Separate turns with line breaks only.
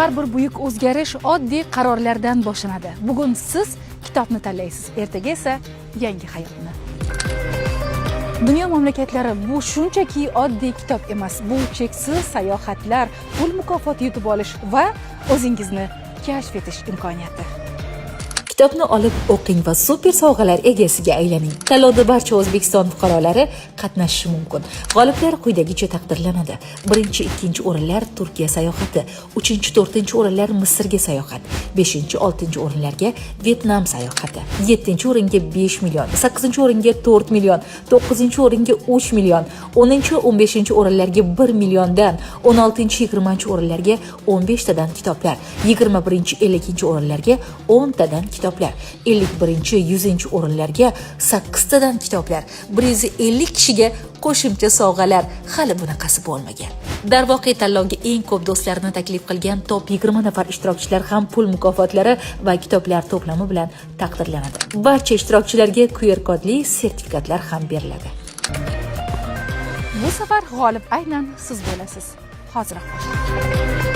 Har bir buyuk o'zgarish oddiy qarorlardan boshlanadi. Bugun siz kitobni tanlaysiz, ertaga esa yangi hayotni. Dunyo mamlakatlari bu shunchaki oddiy kitob emas, bu cheksiz sayohatlar, pul mukofoti yutib olish va o'zingizni kashf etish imkoniyati.
Kitobni olib o'qing va super sovg'alar egasiga aylaning. Tanlovda barcha O'zbekiston fuqarolari qatnashishi mumkin. G'oliblar quyidagicha taqdirlanadi. 1-2 o'rinlar Turkiya sayohati, 3-4 o'rinlar Misrga sayohat, 5-6 o'rinlarga Vietnam sayohati, 7-o'ringa 5 million, 8-o'ringa 4 million, 9-o'ringa 3 million, 10-15 o'rinlarga 1 milliondan, 16-20 o'rinlarga 15 tadan kitoblar, 21-50 o'rinlarga 10 tadan kitoblar, 51-100 o'rinlarga 8 tadan kitoblar, 150 kishiga qo'shimcha sovg'alar, hali bunaqasi bo'lmagan. Darvoqe tanlovga eng ko'p do'stlarni taklif qilgan top 20 nafar ishtirokchilar ham pul mukofotlari va kitoblar to'plami bilan taqdirlanadi. Barcha ishtirokchilarga QR kodli sertifikatlar ham beriladi.
Bu safar g'olib aynan siz bo'lasiz. Hoziroq bo'ling.